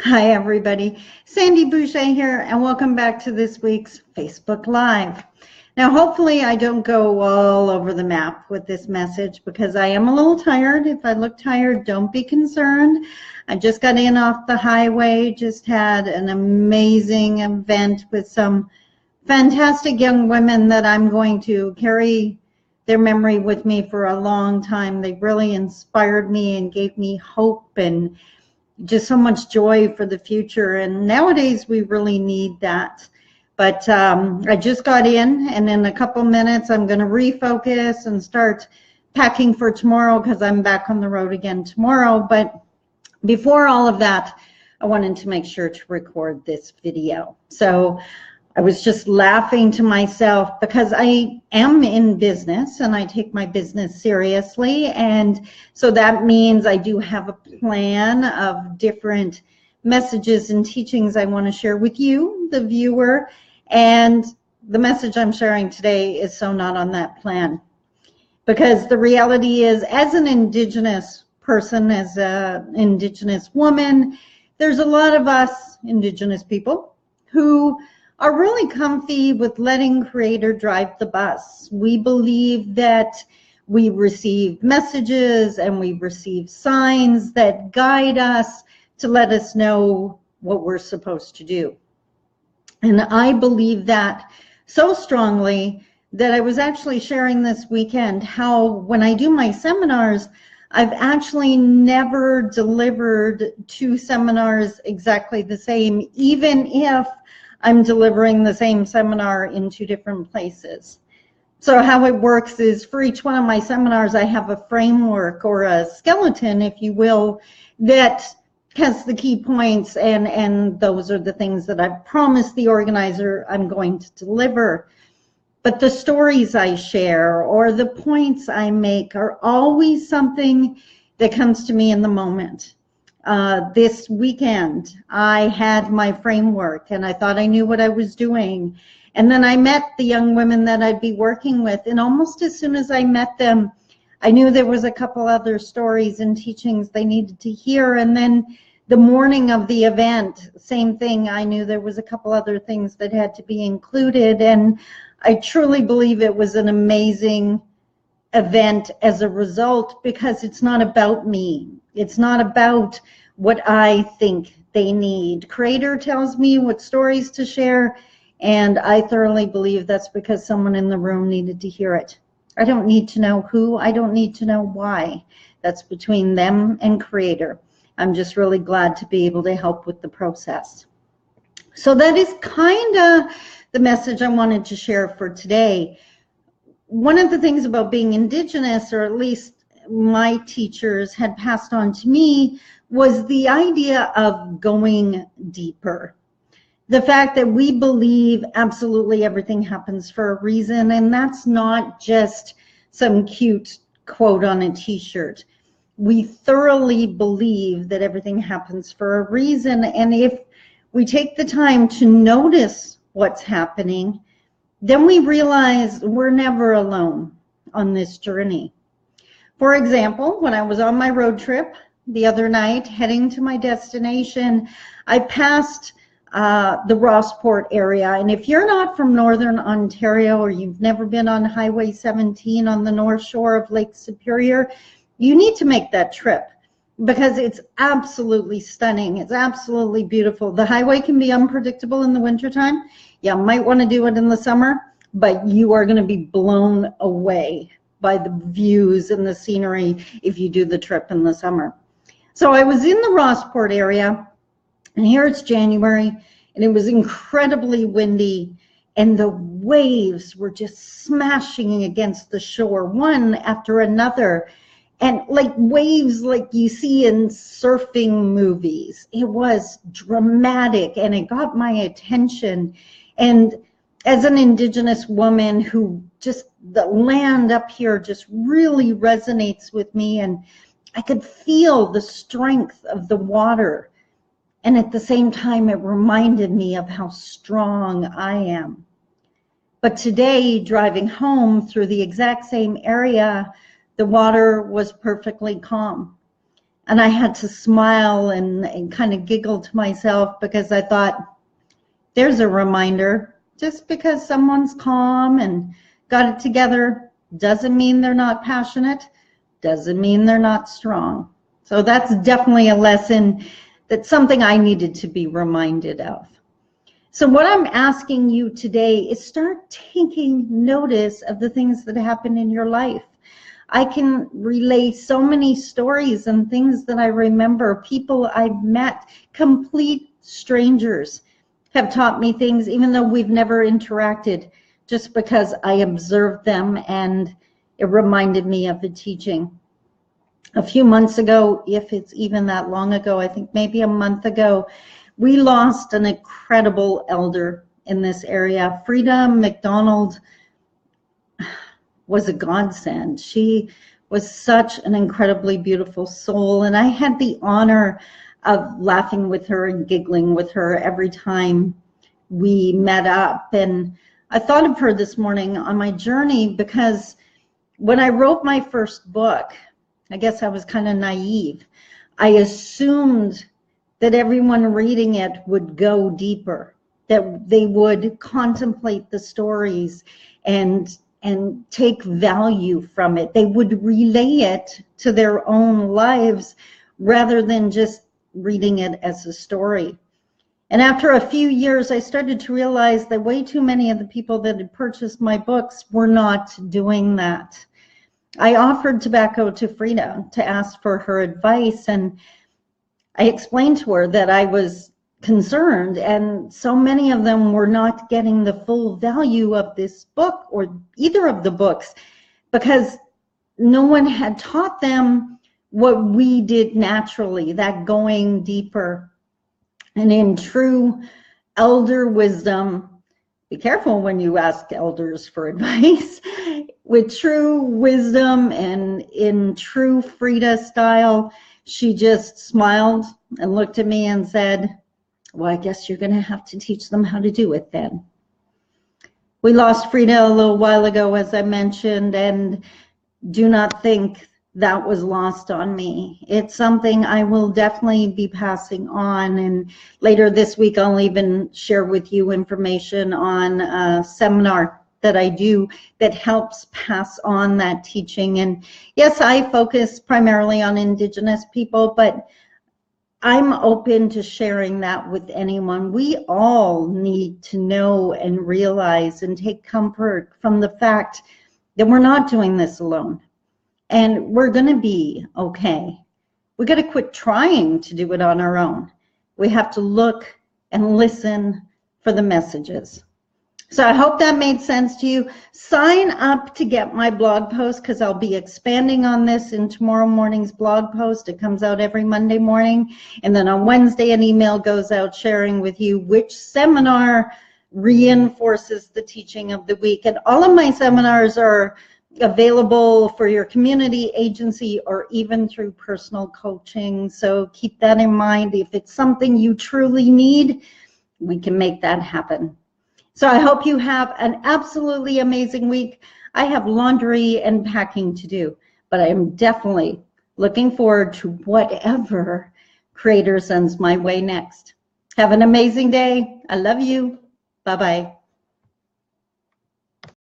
Hi, everybody. Sandy Boucher here, and welcome back to this week's Facebook Live. Now, hopefully I don't go all over the map with this message because I am a little tired. If I look tired, don't be concerned. I just got in off the highway, just had an amazing event with some fantastic young women that I'm going to carry their memory with me for a long time. They really inspired me and gave me hope and just so much joy for the future. And nowadays we really need that. But I just got in, and in a couple minutes I'm going to refocus and start packing for tomorrow because I'm back on the road again tomorrow. But before all of that, I wanted to make sure to record this video. So I was just laughing to myself because I am in business and I take my business seriously. And so that means I do have a plan of different messages and teachings I want to share with you, the viewer. And the message I'm sharing today is so not on that plan. Because the reality is, as an Indigenous person, as an Indigenous woman, there's a lot of us Indigenous people who are really comfy with letting Creator drive the bus. We believe that we receive messages and we receive signs that guide us to let us know what we're supposed to do. And I believe that so strongly that I was actually sharing this weekend how when I do my seminars, I've actually never delivered two seminars exactly the same, even if I'm delivering the same seminar in two different places. So how it works is for each one of my seminars, I have a framework or a skeleton, if you will, that has the key points, and those are the things that I've promised the organizer I'm going to deliver. But the stories I share or the points I make are always something that comes to me in the moment. This weekend, I had my framework and I thought I knew what I was doing. And then I met the young women that I'd be working with. And almost as soon as I met them, I knew there was a couple other stories and teachings they needed to hear. And then the morning of the event, same thing. I knew there was a couple other things that had to be included. And I truly believe it was an amazing event as a result, because it's not about me. It's not about what I think they need. Creator tells me what stories to share, and I thoroughly believe that's because someone in the room needed to hear it. I don't need to know who. I don't need to know why. That's between them and Creator. I'm just really glad to be able to help with the process. So that is kind of the message I wanted to share for today. One of the things about being Indigenous, or at least my teachers had passed on to me, was the idea of going deeper. The fact that we believe absolutely everything happens for a reason, and that's not just some cute quote on a t-shirt. We thoroughly believe that everything happens for a reason, and if we take the time to notice what's happening, then we realize we're never alone on this journey. For example, when I was on my road trip the other night, heading to my destination, I passed the Rossport area. And if you're not from Northern Ontario, or you've never been on Highway 17 on the North Shore of Lake Superior, you need to make that trip because it's absolutely stunning. It's absolutely beautiful. The highway can be unpredictable in the wintertime. You might want to do it in the summer, but you are going to be blown away by the views and the scenery if you do the trip in the summer. So I was in the Rossport area, and here it's January, and it was incredibly windy, and the waves were just smashing against the shore, one after another, and like waves like you see in surfing movies. It was dramatic, and it got my attention. And as an Indigenous woman who just, the land up here just really resonates with me, and I could feel the strength of the water. And at the same time, it reminded me of how strong I am. But today, driving home through the exact same area, the water was perfectly calm. And I had to smile and kind of giggle to myself because I thought, there's a reminder. Just because someone's calm and got it together doesn't mean they're not passionate, doesn't mean they're not strong. So that's definitely a lesson, that's something I needed to be reminded of. So what I'm asking you today is start taking notice of the things that happen in your life. I can relay so many stories and things that I remember, people I've met, complete strangers have taught me things even though we've never interacted, just because I observed them and it reminded me of the teaching. A few months ago, if it's even that long ago, I think maybe a month ago, we lost an incredible elder in this area. Frieda McDonald was a godsend. She was such an incredibly beautiful soul, and I had the honor of laughing with her and giggling with her every time we met up. And I thought of her this morning on my journey because when I wrote my first book, I guess I was kind of naive. I assumed that everyone reading it would go deeper, that they would contemplate the stories and take value from it. They would relay it to their own lives rather than just reading it as a story. And after a few years, I started to realize that way too many of the people that had purchased my books were not doing that. I offered tobacco to Frieda to ask for her advice, and I explained to her that I was concerned, and so many of them were not getting the full value of this book or either of the books because no one had taught them what we did naturally, that going deeper. And in true elder wisdom, be careful when you ask elders for advice. With true wisdom and in true Frieda style, she just smiled and looked at me and said, well, I guess you're going to have to teach them how to do it then. We lost Frieda a little while ago, as I mentioned, and do not think that was lost on me. It's something I will definitely be passing on, and later this week I'll even share with you information on a seminar that I do that helps pass on that teaching. And yes, I focus primarily on Indigenous people, but I'm open to sharing that with anyone. We all need to know and realize and take comfort from the fact that we're not doing this alone. And we're going to be okay. We got to quit trying to do it on our own. We have to look and listen for the messages. So I hope that made sense to you. Sign up to get my blog post because I'll be expanding on this in tomorrow morning's blog post. It comes out every Monday morning. And then on Wednesday, an email goes out sharing with you which seminar reinforces the teaching of the week. And all of my seminars are available for your community, agency, or even through personal coaching. So keep that in mind. If it's something you truly need, we can make that happen. So I hope you have an absolutely amazing week. I have laundry and packing to do, but I am definitely looking forward to whatever Creator sends my way next. Have an amazing day. I love you. Bye-bye.